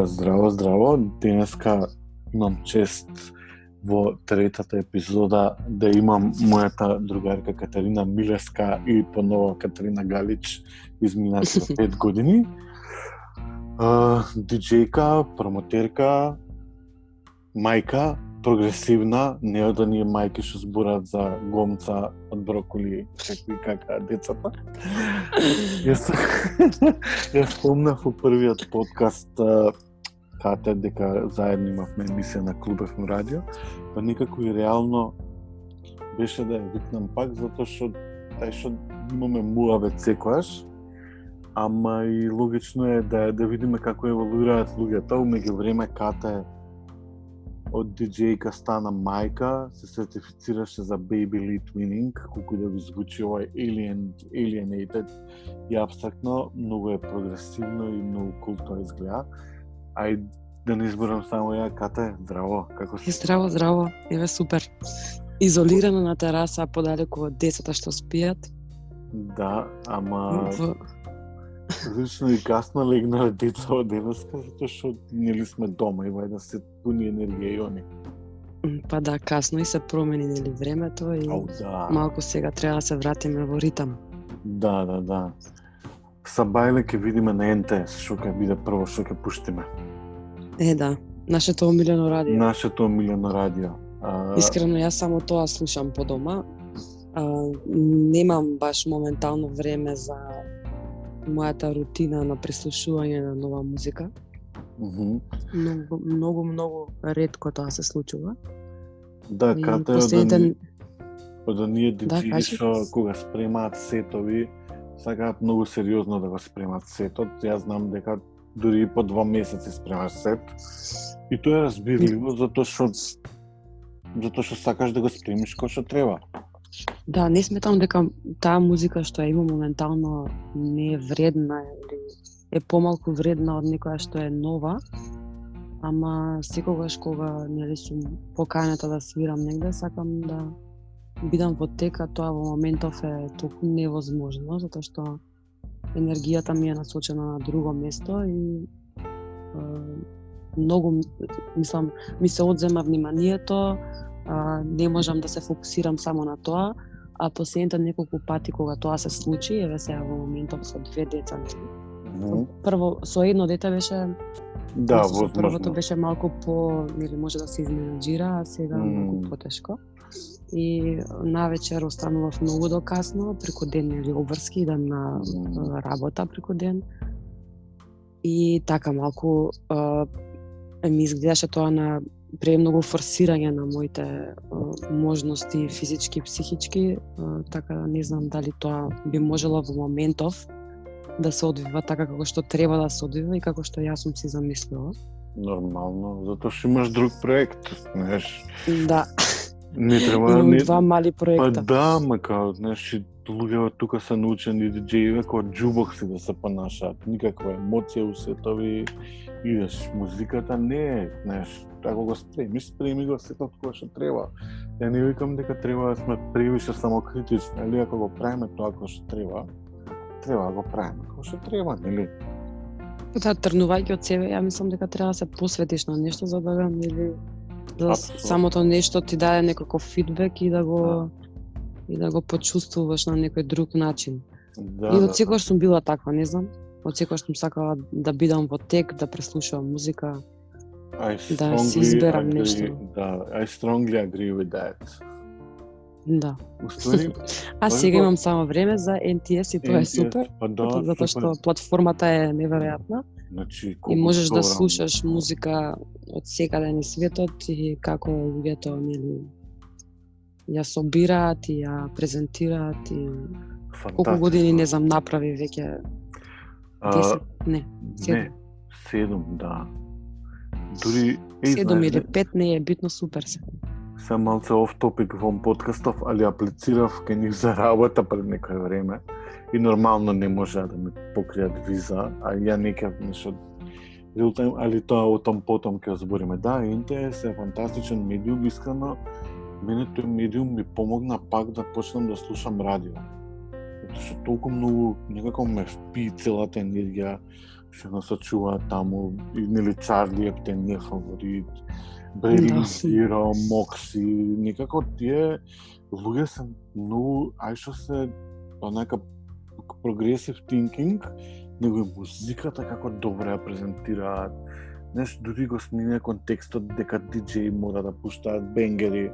Здраво, здраво. Денеска имам чест во третата епизода да имам мојата другарка Катерина Милеска и понова Катерина Галич изминати 5 години. Диджејка, промотерка, мајка, прогресивна, не од оние мајки што зборат за гомца од броколи, кака децата. Јас спомнав во првиот подкаст кате дека заедно имавме емисија на Клуб ФМ радио, па некако и реално беше да ја викнам пак, затоа што имаме муавет секојаш, ама и логично е да видиме како еволуираат луѓето. Меѓу време кате од диджејка стана мајка, се сертифицираше за Baby Lead Winning, колку и да ви звучи овај alienated и абстрактно, многу е прогресивно и многу култно изгледа. Ај да не изборам само ја, Кате, здраво, како си? Здраво, еве супер. Изолирана на тераса, подалеку од децата што спијат. Да, ама лично и касно легнале деца од денеска, затоа што нели сме дома и да се пуни енергија и они. Па да, касно и се промени нели времето и малку сега треба да се вратиме во ритам. Да. Сабајле ќе видиме на НТС, што ќе биде прво што ќе пуштиме. Да, нашето омилено радио. Искрено, јас само тоа слушам по дома. Немам баш моментално време за мојата рутина на преслушување на нова музика. Многу ретко тоа се случува. Да, Кате од оние диджеи што кога спремаат сетови, сакаат многу сериозно да го спремаат сетот. Јас знам дека дури и по 2 месеци спремаш сет. И тоа е разбирливо, затоа што сакаш да го спремиш кој што треба. Да, не сметам дека таа музика што ја има моментално не е вредна или е помалку вредна од некоја што е нова, ама секогаш кога нели сум поканета да свирам негде, сакам да бидам во тека, тоа во моментов е толку невозможно, затоа што енергијата ми е насочена на друго место и многу, мислам, ми се одзема вниманието, не можам да се фокусирам само на тоа, а последните неколку пати кога тоа се случи, еве сега во моментов со 2 деца, прво со едно дете беше возможно. Првото беше малку по, нели може да се изменаџира, а сега малку потешко. И навечер останував многу до касно, преку ден нели обврски, идам на работа преку ден. И така малку ми изгледаше тоа на премногу форсирање на моите можности физички и психички, така не знам дали тоа би можело во моментов да се одвива така како што треба да се одвива и како што јас сум си замислила. Нормално, затоа што имаш друг проект, знаеш. Да. Не треба имам 2 мали проекта. Па да, мака, знаеш, луѓето тука се научени диджеи како џубокси да се понашаат, никаква емоција у сетови, идеш, музиката не е, знаеш, ако го спреми го сетот кога што треба. Ја не викам дека треба да сме превише самокритични, али ако го правиме тоа како што треба да го правиме како што треба, нели? Да, тргнувајќи од себе, ја мислам дека треба да се посветиш на нешто за да нели самото нешто ти даде некаков фидбек и да го почувствуваш на некој друг начин. И од секогаш сум била таква, не знам. Од секогаш сум сакала да бидам во тек, да преслушувам музика, да си изберам нешто. I strongly agree with that. Да. Уствари, сега имам само време за NTS и тоа е супер, затоа што платформата е неверојатна. Значи, и можеш да слушаш музика од секаде на светот и како луѓето нели ја собираат и ја презентираат и колку години не знам направи веќе 10, не, 7, да. Дури 7 или 5 не е битно, супер се. Сам малце оф топик во подкастов, али аплицирав кај нив за работа пред некој време и нормално не може да ми покријат виза, а ја некав нешто рилтайм, али тоа о том потом ќе збориме. Да, НТС е фантастичен медиум, искрено мене тој медиум ми помогна пак да почнам да слушам радио. затоа што толку многу некако ме впи целата енергија што насочува таму, и нели Чарли Ептен не е фаворит, Бредли Зиро, Мокси, некако тие луѓе се многу, што се онака прогресив тинкинг, него и музиката како добро ја презентираат. Знаеш, дури го смине контекстот дека диџеи мора да пуштаат бенгери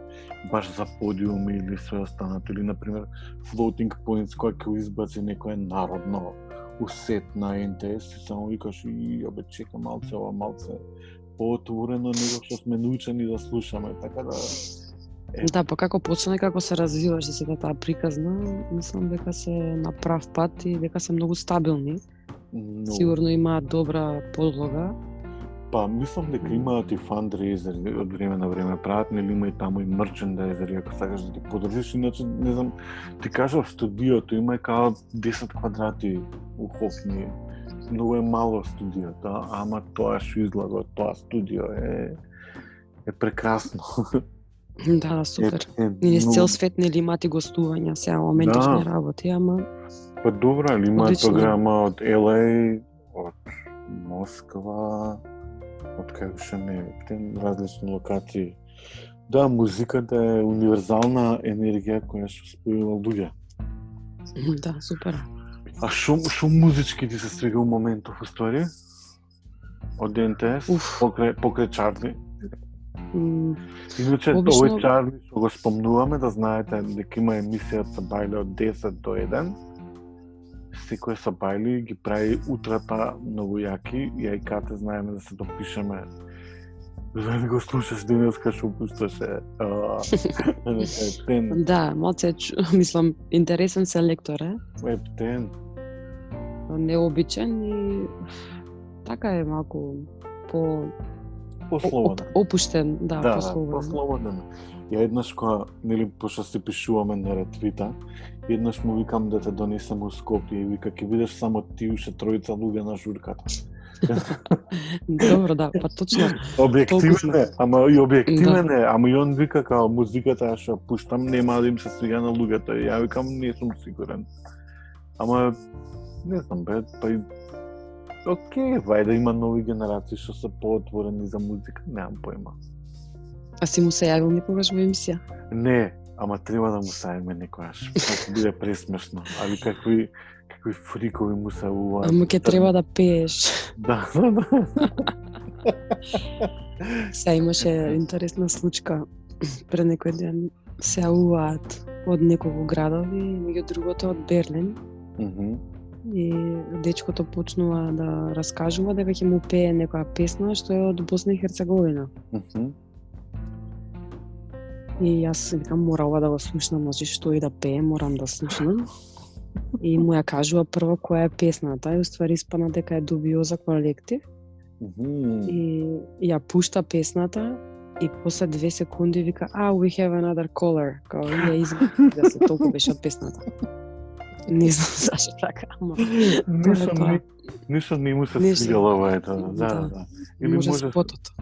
баш за подиуми или све останато, или например Floating Points кој ќе избаци некое народно усет на НТС и само викаш и обе чека малце ова, малце поотворено него што сме научени да слушаме, така да Да, па како почна и како се развиваше сега таа приказна, мислам дека се на прав пат и дека се многу стабилни. Сигурно имаат добра подлога. Па, мислам дека имаат и фандрейзери од време на време, прават, нели има и таму и мерчендайзери, ако сакаш да ти подржиш, иначе, не знам, ти кажав, студиото има као 10 квадрати у Хофни, многу е мало студиото, ама тоа што излага од тоа студио е прекрасно. Да, супер. Ние с цел свет нели имаат и гостувања, сега моментов не работи, ама... Па добра, ли имаат програма од LA, од Москва, од кај уште не, различни локации. Да, музиката е универзална енергија која што спојува луѓе. Да, супер. А шо музички ти се свига у моментов уствари? Од ДНТС, покрај Чарли? Иначе, овој Чарли што го спомнуваме, да знаете дека има емисија од Сабајле од 10 до 1. Секој Сабајли ги прави утрата многу јаки и ја и Кате знаеме да се допишеме. За да го слушаш денеска што пушташе. Да, малце, мислам, интересен селектор е. Ептен. Необичен и така е малку послободен. Опуштен, да, послободен. Ја еднаш кога, нели, пошто се пишуваме на ретвита, еднаш му викам да те донесам у Скопје и вика, ќе бидеш само ти уште тројца луѓе на журката. Добро, да, па точно. Објективен е, ама и објективен е, ама и он вика као музиката што пуштам нема да им се свига на луѓето. Ја викам не сум сигурен. Ама не знам бе, па и окей, вајде има нови генерации што се поотворени за музика, немам појма. А си му се јавил некогаш во емисија? Не, ама треба да му се јавиме некогаш. Тоа биде пресмешно. Али какви фрикови му се уваат. Ама ќе треба да пееш. Да. Сега имаше интересна случка пред некој ден. Се јавуваат од неколку градови, меѓу другото од Берлин. И дечкото почнува да раскажува дека ќе му пее некоја песна што е од Босна и Херцеговина. И јас викам, мора ова да го слушнам, значи што и да пее, морам да слушнам. И му ја кажува прво која е песната, и уствари испадна дека е Дубиоза колектив. И ја пушта песната и после 2 секунди вика, we have another caller, као ја изгледа да се толку беше од песната. Не знам зашто така, ама... Ништо не му се свигало ова ето. Да. Или може спотото.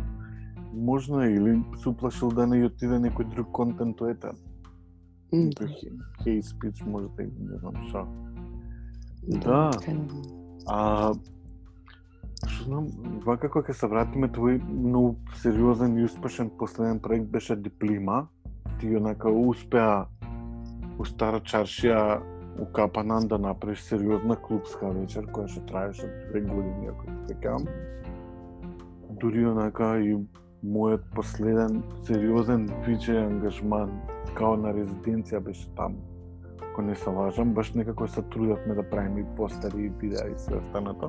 Можно или се уплашил да не отиде некој друг контент у етер. Хей спич може да не знам шо. Да. Што знам, вака кога ќе се вратиме, твој многу сериозен и успешен последен проект беше Диплима. Ти онака успеа у Стара Чаршија у Капанан да направиш сериозна клубска вечер која што траеше 2 години, ако се сеќавам. Дури онака и мојот последен сериозен диџеј ангажман као на резиденција беше таму. Ако не се лажам, баш некако се трудевме да правиме и постери и видеа и све останато.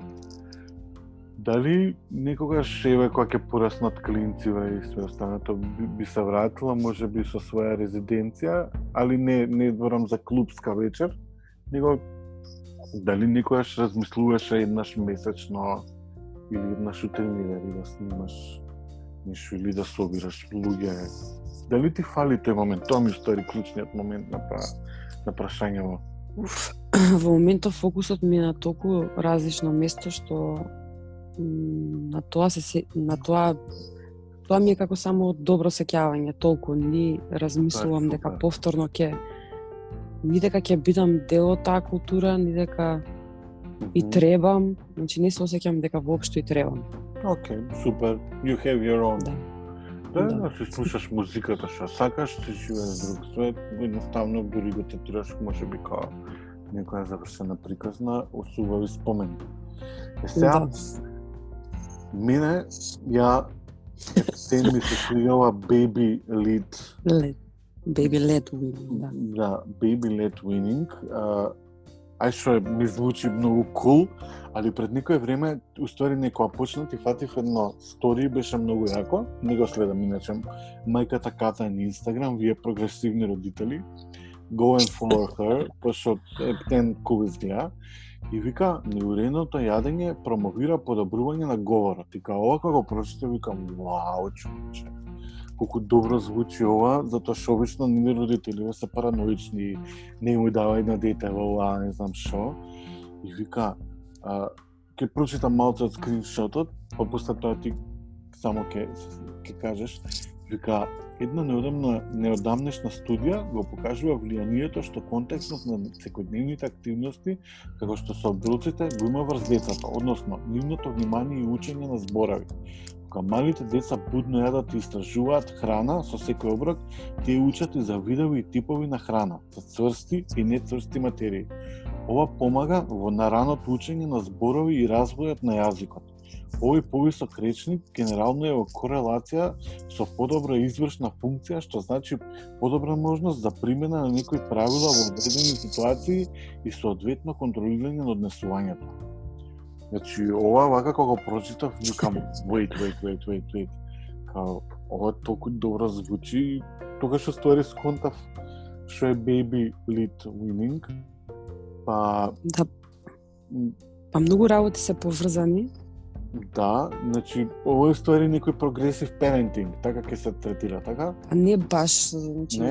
Дали некогаш еве кога ќе пораснат клинциве и све останато би се вратила можеби со своја резиденција, али не зборам за клубска вечер, него дали некогаш размислуваше еднаш месечно или еднаш утрини да снимаш нешто или да собираш луѓе. Дали ти фали тој момент? Тоа ми устари клучниот момент на прашањево. Во моментов фокусот ми е на толку различно место што на тоа ми е како само добро сеќавање, толку ни размислувам дека повторно ќе ни дека ќе бидам дел од таа култура, ни дека и требам, значи не се осеќам дека воопшто и требам. Океј, супер. You have your own. Да. Да, си слушаш музиката што сакаш, си живееш друг свет, едноставно дури го третираш можеби како некоја завршена приказна, осубави спомени. Сега, мене ја теми се свиѓава Baby Lead. Baby Led Winning, да. Да, Baby Led Winning. Што ми звучи многу cool, али пред некое време, устори некоја почна ти фатив едно стори, беше многу јако, не го следам иначе. Мајката Ката на Инстаграм, вие прогресивни родители, go and follow her, пошто птен cool изгледа, и вика, неуредното јадење промовира подобрување на говорот. И као ова кога го прочитав, викам, вау, човече, колку добро звучи ова, затоа што обично нивни родители се параноични, не му давај на дете ова, не знам што. И вика, ќе прочитам малце од скриншотот, па после тоа ти само ќе кажеш. Вика, една неодамнешна студија го покажува влијанието што контекстот на секојдневните активности, како што се оброците, го има врз децата, односно нивното внимание и учење на зборови. Кога малите деца будно јадат и истражуваат храна со секој оброк, тие учат и за видови и типови на храна, за цврсти и нецврсти материи. Ова помага во нараното учење на зборови и развојот на јазикот. Овој повисок речник генерално е во корелација со подобра извршна функција, што значи подобра можност за примена на некои правила во одредени ситуации и соодветно контролирање на однесувањето. Значи, ова вака кога го прочитав, викам, wait. Као, ова толку добро звучи, тогаш ствари сконтав што е Baby Lead Winning. Па многу работи се поврзани. Да, значи, ова е ствари некој прогресив парентинг, така ќе се третира, така? А не баш, значи,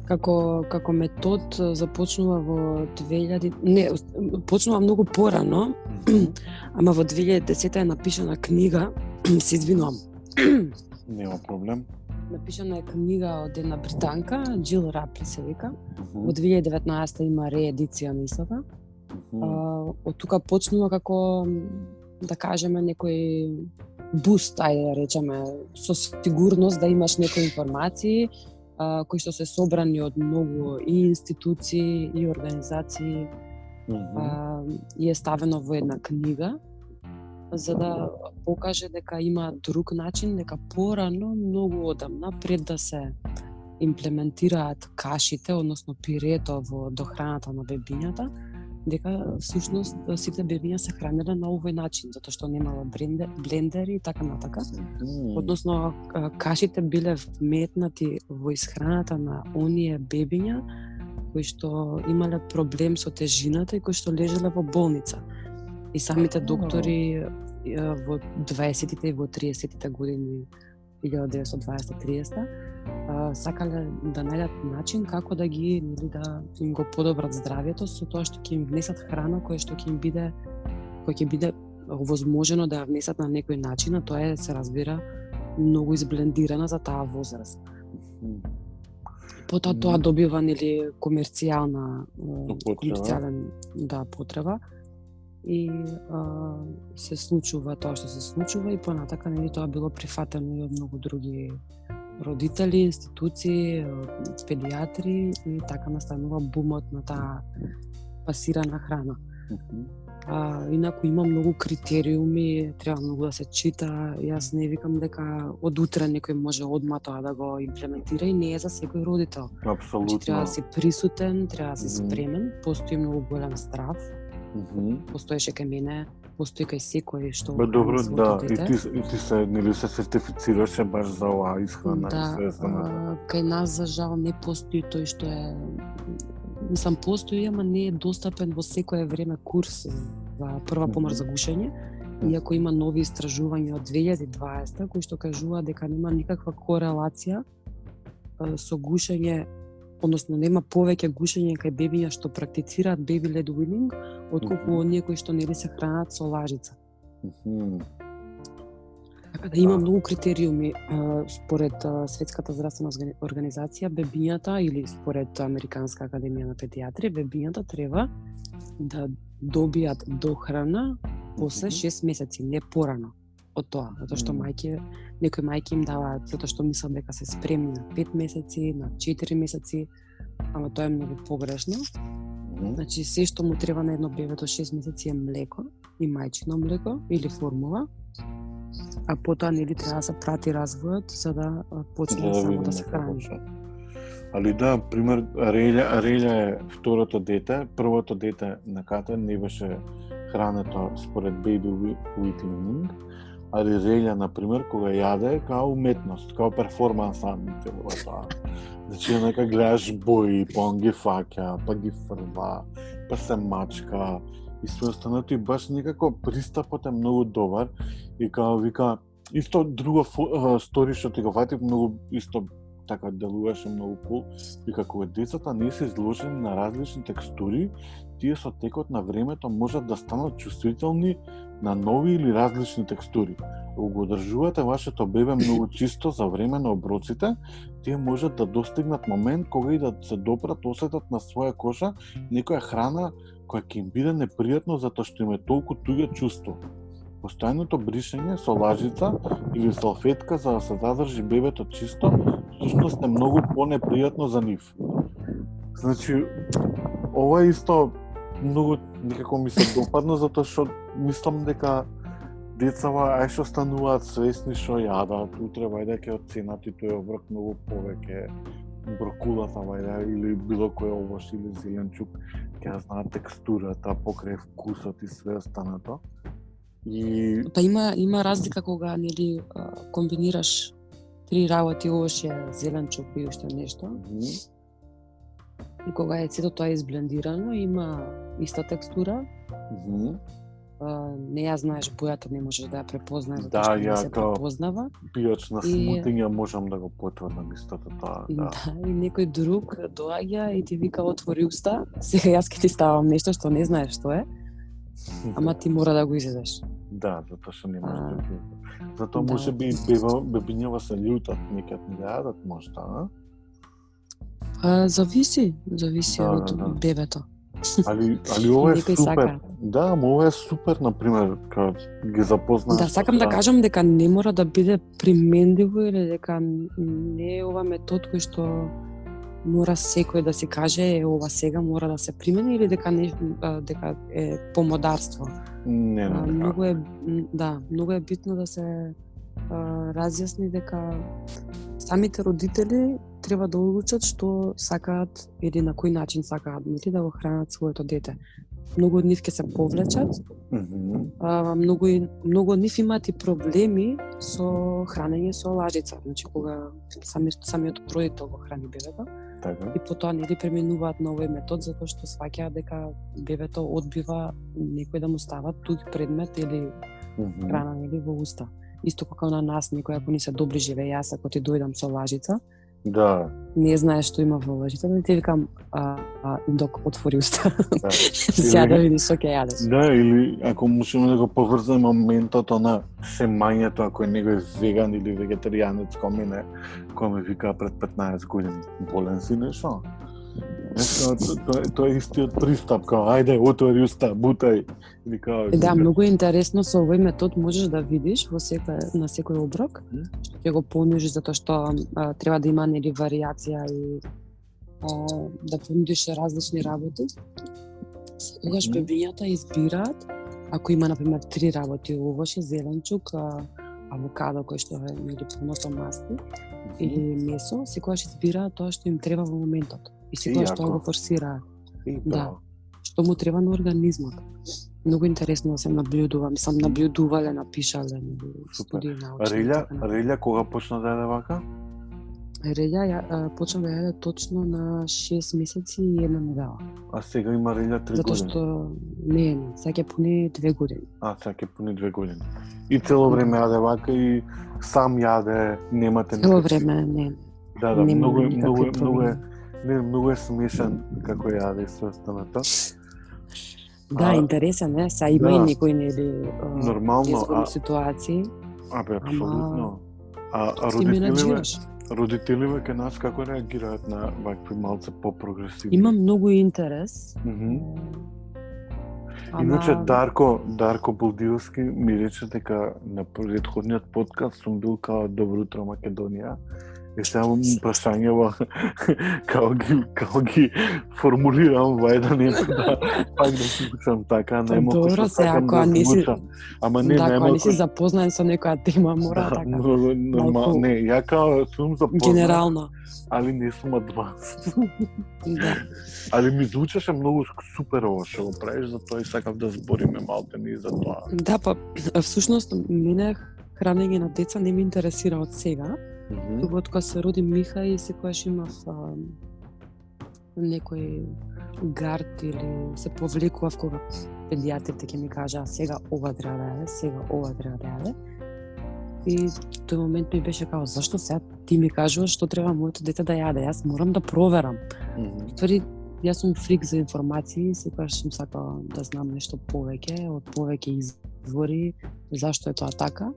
како метод започнува во 2000, не, почнува многу порано, ама во 2010 е напишана книга, се извинувам. Нема проблем. Напишана е книга од една британка, Джил Рапли се вика. Во 2019 има реедиција на истата. Од тука почнува како, да кажеме, некој буст, ајде да речеме, со сигурност да имаш некои информации кои што се собрани од многу и институции и организации и е ставено во една книга за да покаже дека има друг начин, дека порано, многу одамна, пред да се имплементираат кашите, односно пирето во дохраната на бебињата, дека всушност сите бебиња се хранеле на овој начин, затоа што немало блендери и така натака. Односно, кашите биле вметнати во исхраната на оние бебиња кои што имале проблем со тежината и кои што лежеле во болница. И самите доктори во 20-тите и во 30-тите години, 1920-30, сакале да најдат начин како да ги, да им го подобрат здравието со тоа што ќе им внесат храна која што ќе им биде, кој ќе биде возможено да ја внесат на некој начин, а тоа е, се разбира, многу изблендирана за таа возраст. Потоа тоа добива комерцијален потреба и се случува тоа што се случува и понатака тоа било прифатено и од многу други родители, институции, педиатри и така настанува бумот на таа пасирана храна. Инаку има многу критериуми, треба многу да се чита. Јас не викам дека од утре некој може одма тоа да го имплементира и не е за секој родител. Апсолутно. Треба да си присутен, треба да си спремен, постои многу голем страв. Постоеше кај мене, постои кај секој што добро, да, и ти се сертифицираше баш за оваа исхрана. Да, кај нас за жал не постои тој што е, мислам постои, ама не е достапен во секое време курс за прва помош за гушење, иако има нови истражувања од 2020 кои што кажува дека нема никаква корелација со гушење, односно нема повеќе гушење кај бебиња што практицираат baby led weaning, отколку оние кои што не се хранат со лажица. Така да има многу критериуми според Светската здравствена организација, бебињата или според Американска академија на педијатрија, бебињата треба да добијат дохрана после 6 месеци, не порано од тоа, затоа што некои мајки им даваат затоа што мислат дека се спремни на 5 месеци, на 4 месеци, ама тоа е многу погрешно. Значи се што му треба на едно бебе до 6 месеци е млеко и мајчино млеко или формула, а потоа нели треба да се прати развојот за да почне само да се храни. Али да, пример, Релја е второто дете, првото дете на Ката не беше хрането според Baby Weekly, али Релја, например, кога јаде, као уметност, као перформанс амите во тоа. Значи, нека гледаш бои, па он ги фаќа, па ги фрла, па се мачка, и све останато, и баш некако пристапот е многу добар, и као вика, исто друго стори што ти го фатив, многу исто така делуваше многу кул, вика кога децата не се изложени на различни текстури, тие со текот на времето можат да станат чувствителни на нови или различни текстури. Ако го одржувате вашето бебе многу чисто за време на оброците, тие можат да достигнат момент кога и да се допрат, осетат на своја коша некоја храна која ќе им биде непријатно затоа што им е толку туѓа чувство. Постојаното бришење со лажица или салфетка за да се задржи бебето чисто, всушност е многу понепријатно за нив. Значи, ова исто многу некако ми се допадна затоа што мислам дека децава ај што стануваат свесни што јадат, утре вајде ќе оценат и тој оброк многу повеќе, брокулата вајде или било кој овош или зеленчук, ќе знаат текстурата, покрај вкусот и све останато. И Па има разлика кога нели комбинираш три работи, овош е зеленчук и уште нешто. И кога е сето тоа изблендирано, има иста текстура. Не ја знаеш бојата, не можеш да ја препознаеш затоа што не се препознава. Пијач на смутиња можам да го потврдам истото тоа. Да, и некој друг доаѓа и ти вика отвори уста, сега јас ќе ти ставам нешто што не знаеш што е, ама ти мора да го изедеш. Да, затоа што не можеш да го изедеш. Затоа може би бебињава се љутат, некад не јадат можда, Зависи од бебето. Али ова е супер. Да, ова е супер, например, кога ги запознаеш. Да, сакам да кажам дека не мора да биде примендливо или дека не е ова метод кој што мора секој да си каже ова сега мора да се примени или дека е помодарство. Не. Многу е битно да се разјасни дека самите родители треба да одлучат што сакаат или на кој начин сакаат да го хранат своето дете. Многу од нив ќе се повлечат, многу од нив имаат и проблеми со хранење со лажица, значи кога самиот родител го храни бебето. Така. И потоа преминуваат на овој метод затоа што сваќаат дека бебето одбива некој да му става туѓ предмет или храна во уста. Исто како на нас, некој ако ни се добри живе, јас ако ти дојдам со лажица, да, не знаеш што има во лажица, да ти викам док отвори уста. Сега да видиш што ќе јадеш. Да, или ако можеме да го поврземе моментот на семањето, ако е некој веган или вегетаријанец кој мене, кој ме вика пред 15 години, болен си нешто? Тоа е истиот пристап, као, ајде, отвори уста, бутај. Да, многу интересно со овој метод можеш да видиш на секој оброк, што ќе го понужи затоа што треба да има нели варијација и да понудиш различни работи. Тогаш бебињата избираат, ако има например 3 работи, овош е зеленчук, авокадо кој што е нели пуно со масти или месо, секогаш избираат тоа што им треба во моментот. И секогаш тоа го форсираат. Да. Што му треба на организмот. Многу интересно да се наблюдува, мислам наблюдувале, напишале студии научни. Релја кога почна да јаде вака? Релја почна да јаде точно на 6 месеци и 1 недела. А сега има Релја 3 години? Затоа што не, сега ќе пуни 2 години. Сега ќе пуни 2 години. И цело време јаде вака и сам јаде, немате цело време не. Да, многу е смешен како јаде и све останато. Да, интересен е, са има и некои нели нормално ситуации. Абе, апсолутно. А ти менаџираш. родителиве ке нас како реагираат на вакви малце по-прогресивни? Има многу интерес. Иначе Дарко Булдиовски ми рече дека на претходниот подкаст сум бил као Добро утро Македонија. И сега му прашањава како ги формулирам вајда нема пак да си звучам така, нема Добро, се ако не си ама не, ако не си запознаен со некоја тема, мора така. Нормално, не, ја као сум запознат. Генерално. Али не сум адванс. Да. Али ми звучеше многу супер ова што го правиш, затоа и сакав да збориме малку и за тоа. Да, па всушност мене хранење на деца не ме интересира од сега. Туку од кога се роди Миха и секогаш имав некој гард или се повлекував кога педиатрите ќе ми кажаа сега ова треба да јаде, сега ова треба да јаде. И тој момент ми беше као зашто сега ти ми кажуваш што треба моето дете да јаде, јас морам да проверам. Ствари, јас сум фрик за информации, секогаш сум сакала да знам нешто повеќе, од повеќе извори, зашто е тоа така.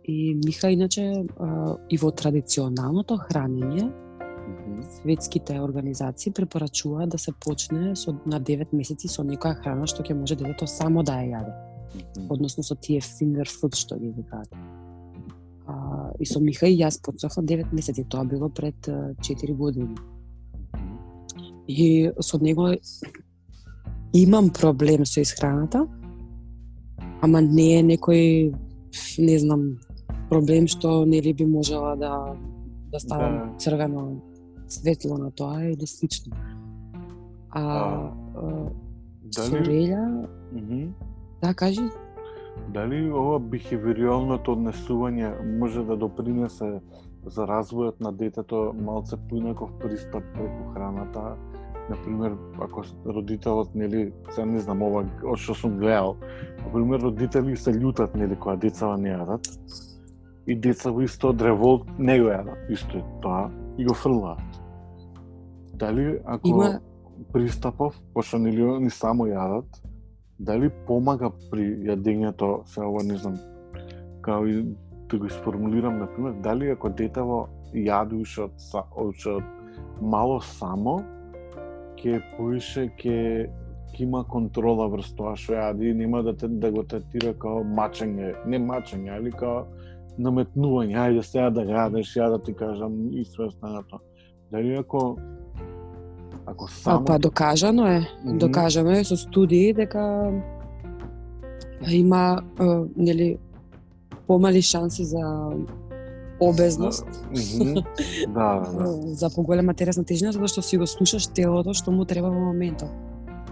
И Миха иначе и во традиционалното хранење светските организации препорачуваат да се почне на 9 месеци со некоја храна што ќе може детето само да ја јаде. Односно со тие finger food што ги викаат. И со Миха и јас почнав на 9 месеци, тоа било пред 4 години. И со него имам проблем со исхраната, ама не е некој, не знам, проблем што нели би можела да ставам црвено светло на тоа или слично. Со Реља, да, кажи? Дали ова бихевиоралното однесување може да допринесе за развојот на детето малце поинаков пристап преку храната? Например, ако родителот, нели, се не знам ова, од што сум гледал, например, родители се љутат, нели, кога децава не јадат, и децава исто од револт не го јадат, исто е тоа, и го фрлаат. Дали, ако пристапов, пошто нели они само јадат, дали помага при јадењето, се ова не знам, као и да го сформулирам, например, дали ако детево јаде уште од мало само, ќе поише ќе има контрола врз тоа што јади и нема да го третира као мачење, не мачење, али као наметнување, ајде сега да јадеш, ја да ти кажам и све останато. Дали ако само... Па докажано е со студии дека има нели помали шанси за обезност. Да. За поголема телесна тежина, затоа што си го слушаш телото што му треба во моментот.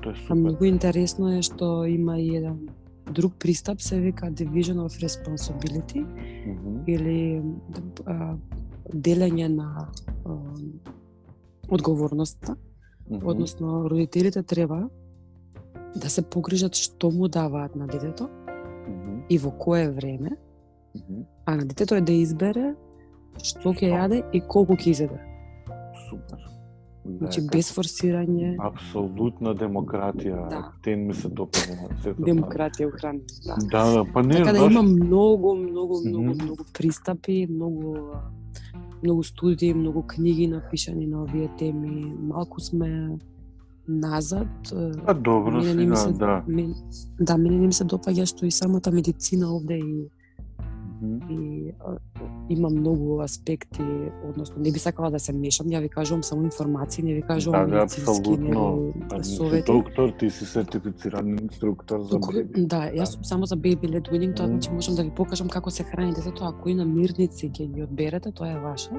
Тоа е супер. Многу интересно е што има и еден друг пристап, се вика Division of Responsibility, или делење на одговорноста. Односно, родителите треба да се погрижат што му даваат на детето и во кое време, а на детето е да избере што ќе јаде и колку ќе изеде. Супер. Значи, без форсирање. Апсолутна демократија. Тен ми се допаѓа. Демократија у хранење, да. Да, па не, така да има многу пристапи, многу студии, многу книги напишани на овие теми. Малку сме назад. Добро сега, да. Мене не ми се допаѓа што и самата медицина овде и има многу аспекти, односно не би сакала да се мешам, ја ви кажувам само информации, не ви кажувам медицински совети. Доктор, ти си сертифициран инструктор за беби. Да, јас сум само за baby led weaning, тоа значи можам да ви покажам како се храни детето, ако и на мирници ќе ги одберете, тоа е ваше.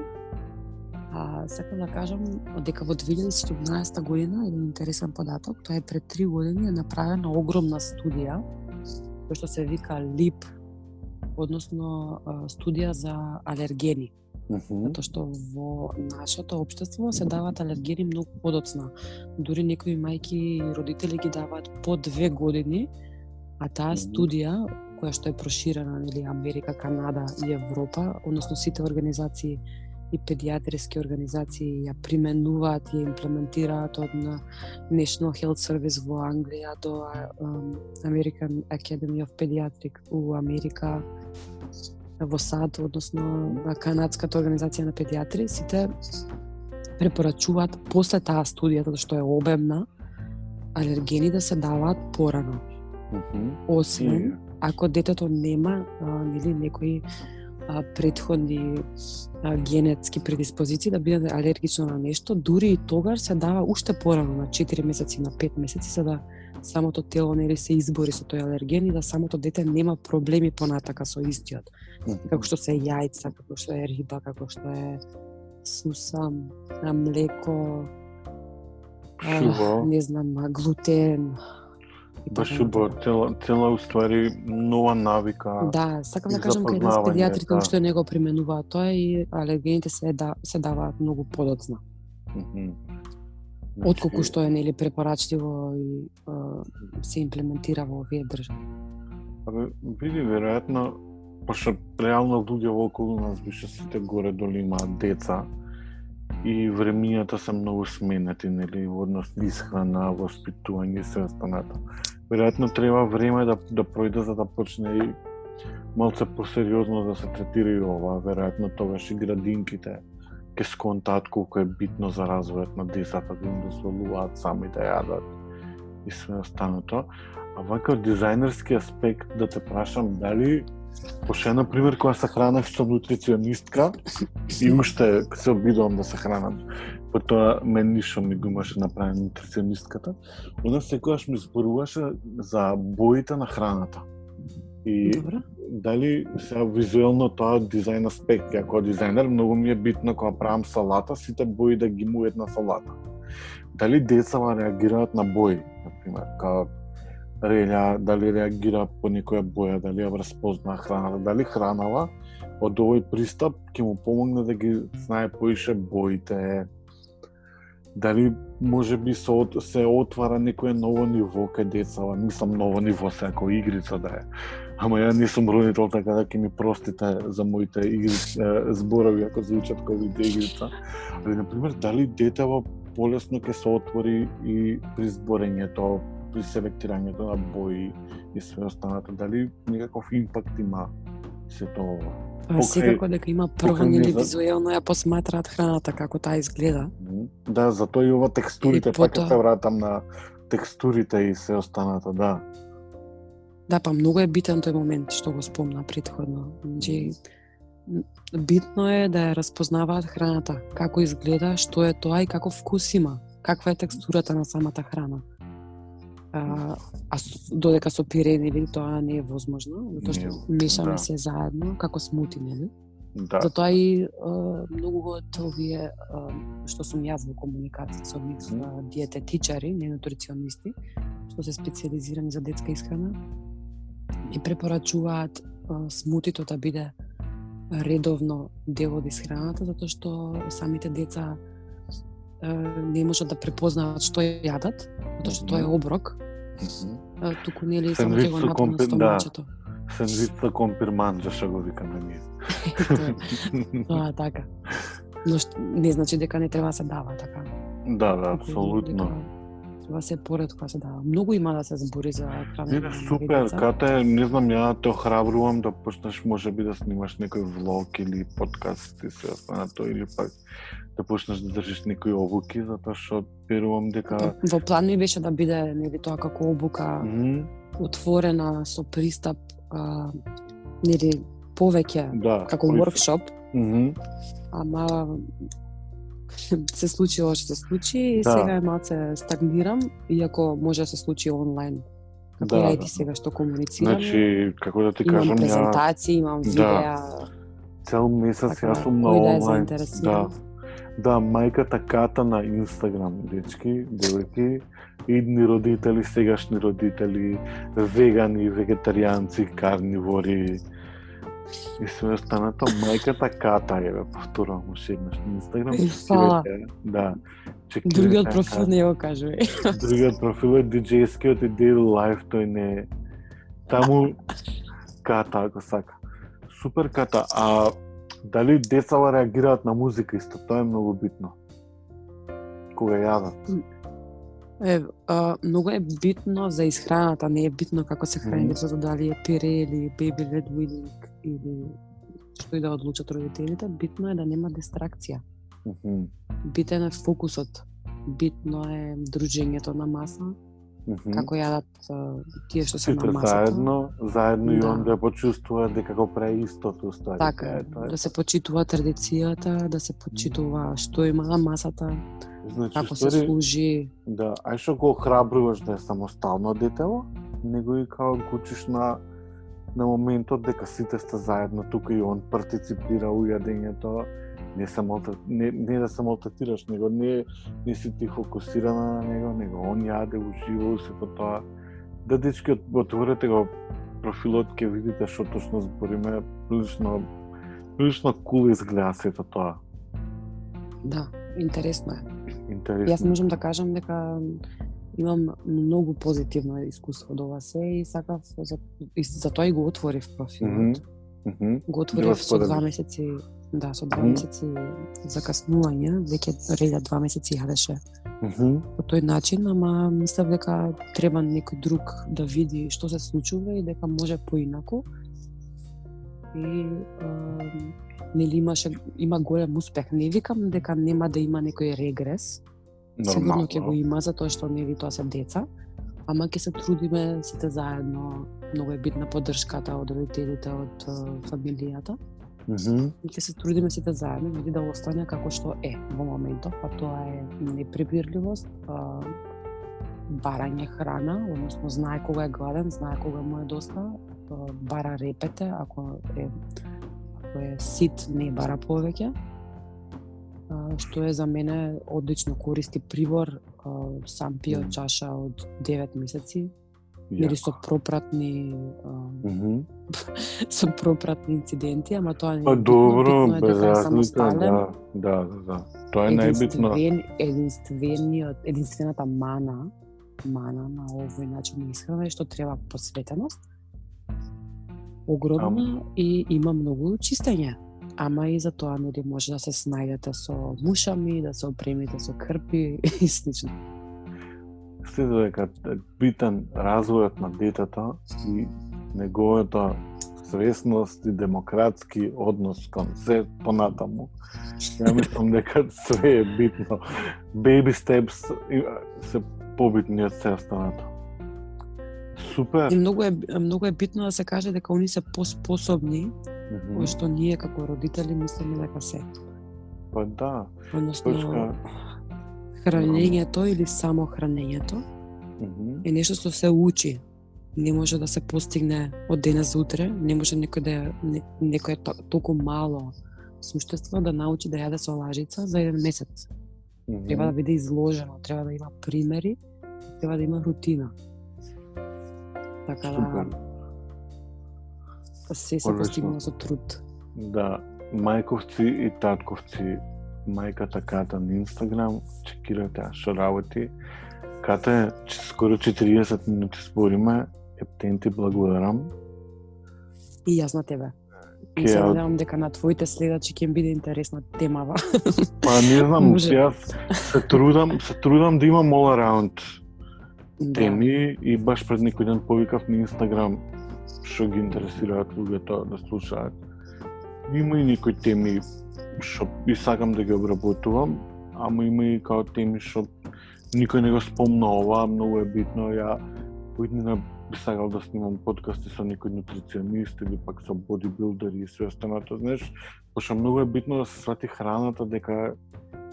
Сакам да кажам дека во 2017 година, еден интересен податок, тоа е пред 3 години е направена огромна студија, која што се вика LEAP, односно студија за алергени. Затоа што во нашето општество се даваат алергени многу подоцна. Дури некои мајки и родители ги даваат по 2 години, а таа студија, која што е проширена, нели, Америка, Канада и Европа, односно сите организации и педиатриски организации ја применуваат и ја имплементираат од National Health Service во Англија до American Academy of Pediatrics у Америка. во САД, односно Канадската организација на педиатри, сите препорачуваат после таа студија, затоа што е обемна, алергени да се даваат порано. Освен ако детето нема нели некои претходни генетски предиспозиции да биде алергично на нешто, дури и тогаш се дава уште порано на 4 месеци, на 5 месеци, за да самото тело нели се избори со тој алерген и да самото дете нема проблеми понатака со истиот. Како што се јајца, како што е риба, како што е суса, млеко, не знам, глутен. Баш убаво, цела уствари нова навика. Да, сакам да кажам кај нас педиатрите уште не го применуваат тоа и алергените се даваат многу подоцна. Отколку што е нели препорачливо и се имплементира во овие држави. Види, веројатно, пошто реално луѓе околу нас више сите горе доли имаат деца и времињата се многу сменети, нели, во однос на исхрана, воспитување и се останато. Веројатно треба време да пројде за да почне и малце посериозно да се третира и ова. Веројатно тогаш и градинките ќе сконтаат колку е битно за развојот на децата, да им дозволуваат сами да јадат и све останато. А вака од дизајнерски аспект да те прашам дали, пошто на пример кога се хранев со нутриционистка и уште се обидувам да се хранам, потоа мен ништо ми го имаше направено нутриционистката, она секогаш ми зборуваше за боите на храната. И Добре. Дали сега визуелно тоа дизајн аспект, како дизајнер, многу ми е битно кога правам салата, сите бои да ги му една салата. Дали децава реагираат на бои, например, као релја, дали реагира по некоја боја, дали ја распознаа храната, дали хранава од овој пристап ќе му помогне да ги знае поише боите, дали можеби се отвара некое ново ниво кај децава, мислам ново ниво како игрица да е. Ама ја не сум родител, така да ќе ми простите за моите зборови ако звучат како игрица. Али, например, дали детево полесно ќе се отвори и при зборењето, при селектирањето на бои и све останато, дали некаков импакт има се тоа? Секако дека има прво нели визуелно ја посматраат храната како таа изгледа. Да, затоа и ова текстурите, пак се вратам на текстурите и се останато, да. Да, па многу е битен тој момент што го спомна претходно. Значи, битно е да ја разпознаваат храната, како изгледа, што е тоа и каков вкус има, каква е текстурата на самата храна. Додека со пире, нели, тоа не е возможно, затоа што мешаме се заедно, како смути, нели? Да. Затоа и многу од овие што сум јас во комуникација со нив диететичари, не нутриционисти, што се специализирани за детска исхрана, и препорачуваат смутито да биде редовно дел од исхраната, затоа што самите деца не можат да препознаат што јадат, затоа што тоа е оброк. Туку нели само ќе го напълна стомачето. Сендвич со компирманџа што го викаме ние. Тоа така. Но не значи дека не треба да се дава така. Да, апсолутно. Треба се поредко да се дава. Многу има да се збори за хранење. Не, супер, кате, не знам, ја те охрабрувам да почнеш можеби да снимаш некој влог или подкаст и се останато, или пак да почнеш да држиш некои обуки, затоа што верувам дека во план ми беше да биде нели тоа како обука отворена со пристап нели повеќе како workshop. Ама се случи ова што се случи и сега е малце стагнирам, иако може да се случи онлайн. Како ја и ти сега што комуницираме. Значи, како да ти кажам, имам презентации, имам видеа. Цел месец така, јас сум на онлайн. Да, мајката Ката на Инстаграм, дечки, девојки, идни родители, сегашни родители, вегани, вегетаријанци, карнивори и све останато. Мајката Ката е, повторувам уште еднаш на Инстаграм. Фала. Да. Другиот профил не го кажувај. Другиот профил е диджејскиот и Daily Life, тој не е. Таму Ката, ако сака. Супер Ката, а дали децава реагираат на музика исто? Тоа е многу битно. Кога јадат. Многу е битно за исхраната, не е битно како се храни децата, дали е пире или baby led weaning или што и да одлучат родителите, битно е да нема дистракција. Мгм. Битен е фокусот. Битно е дружењето на маса, Мгм. како јадат тие што се Сите на масата. заедно и Да. он да почувствува дека го прави истото уствари. Така, да се почитува традицијата, да се почитува што има на масата, Значи, како се ствари, служи. да, ај што го охрабруваш да е самостално детево, него и као го учиш на моментот дека сите сте заедно тука и он партиципира у јадењето, не да се малтретираш, него не си ти фокусирана на него, него он јаде, ужива сето тоа. Да, дечки, отворете го профилот, ќе видите што точно збориме, прилично кул изгледа сето тоа. Да, интересно е. Интересно. Јас можам да кажам дека имам многу позитивно искуство до ова се и сакав за тоа и го отворив профилот. Го отворив со 2 месеци, да, со 2 месеци закаснување, веќе реда 2 месеци јадеше. По тој начин, ама мислев дека треба некој друг да види што се случува и дека може поинаку. И нели има голем успех. Не викам дека нема да има некој регрес. Сигурно ќе го има, затоа што нели тоа се деца, ама ќе се трудиме сите заедно. Многу е битна поддршката од родителите, од фамилијата. И ќе се трудиме сите заедно нели да остане како што е во моментот, а тоа е непребирливост, барање храна, односно знае кога е гладен, знае кога му е доста, бара репете, ако е сит, не бара повеќе. Што е за мене одлично, користи прибор, сам пио чаша од 9 месеци, или со пропратни со пропратни инциденти, ама тоа не е битно. Добро, без разлика, да. Тоа е најбитно. Единствената мана на овој начин на исхрана е што треба посветеност огромна и има многу чистење. Ама и за тоа нели може да се снајдете со мушами, да се опремите со крпи и слично. Следва дека битен развојот на детето и неговата свесност и демократски однос кон се понатаму. Ја мислам дека све е битно. Baby steps се побитни од се останато. Супер. И многу е битно да се каже дека они се поспособни, кои што ние како родители мислиме дека се. Па да. Односно, хранењето или само хранењето е нешто што се учи. Не може да се постигне од денес за утре, не може некој толку мало суштество да научи да јаде со лажица за 1 месец. Треба да биде изложено, треба да има примери, треба да има рутина. Така да се постигнува со труд. Да, мајковци и татковци, мајката Ката на Инстаграм, чекирате што работи. Ката, скоро 40 минути збориме, ептен ти благодарам. И јас на тебе. И се надевам дека на твоите следачи ќе им биде интересна темава. Па не знам, јас се трудам да имам all around теми и баш пред некој ден повикав на Инстаграм што ги интересираат луѓето да слушаат. Има и некои теми што и сакам да ги обработувам, ама има и као теми што никој не го спомна ова, многу е битно. Ја поиднина би сакал да снимам подкасти со некој нутриционист или пак со бодибилдери и све останато, знаеш, пошто многу е битно да се свати храната дека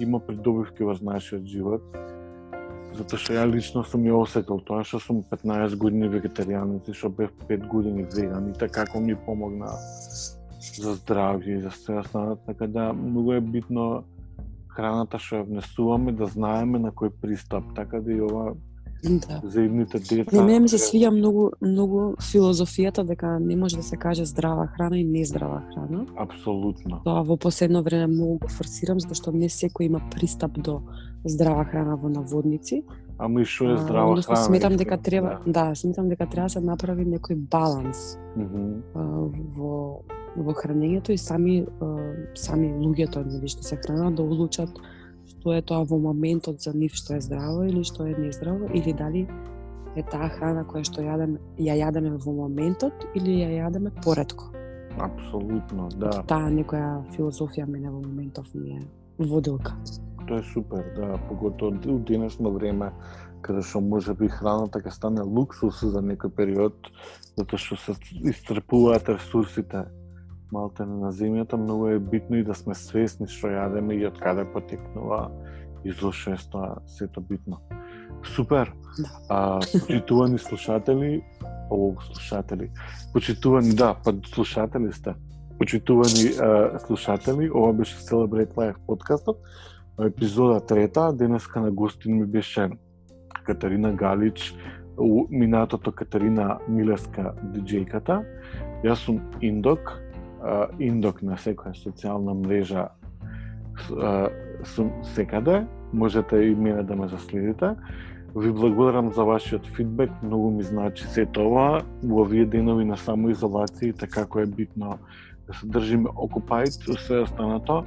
има придобивки во нашиот живот. Затоа што ја лично сум ја осетил тоа што сум 15 години вегетаријанец и што бев 5 години веган и така како ми помогна за здравје и за све останато, така да многу е битно храната што ја внесуваме да знаеме на кој пристап, така да и ова за идните деца. Мене ми се свиѓа многу филозофијата дека не може да се каже здрава храна и нездрава храна. Апсолутно. Тоа во последно време многу го форсирам, затоа што не секој има пристап до здрава храна во наводници. Ама и што е здрава храна? Сметам дека треба, сметам дека треба да се направи некој баланс во хранењето и сами луѓето нели што се хранат да одлучат што е тоа во моментот за нив што е здраво или што е нездраво, или дали е таа храна која што ја јадеме во моментот или ја јадеме поретко. Апсолутно, да. Таа некоја филозофија мене во моментов ми е водилка. Тоа е супер, да, поготово у денешно време, каде што може би храната ќе стане луксус за некој период, затоа што се исцрпуваат ресурсите малтене на земјата, многу е битно и да сме свесни што јадеме и од каде потекнува и зошто е тоа сето битно. Супер! Почитувани слушатели, слушатели сте. Почитувани слушатели, ова беше Celebrate Life подкастот, епизода 3. Денеска на гостин ми беше Катерина Галич, минатото Катерина Милевска диџејката. Јас сум Индок на секоја социјална мрежа сум секаде, можете и мене да ме заследите. Ви благодарам за вашиот фидбек, многу ми значи сето ова во овие денови на самоизолација, како е битно да се држиме окупајт, се останато.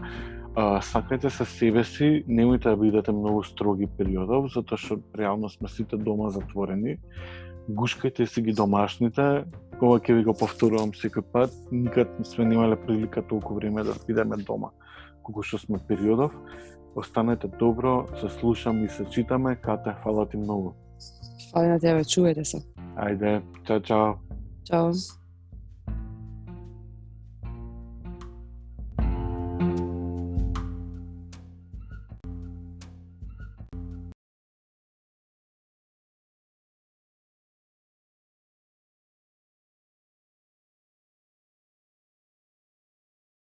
Сакајте се себе си, немојте да бидете многу строги периодов, затоа што реално сме сите дома затворени. Гушкајте си ги домашните, ова ќе ви го повторувам секој пат, никад сме немале прилика толку време да бидеме дома, колку што сме периодов. Останете добро, се слушам и се читаме. Кате, фала ти многу. Фала на тебе, чувајте се. Ајде, чао, чао. Чао.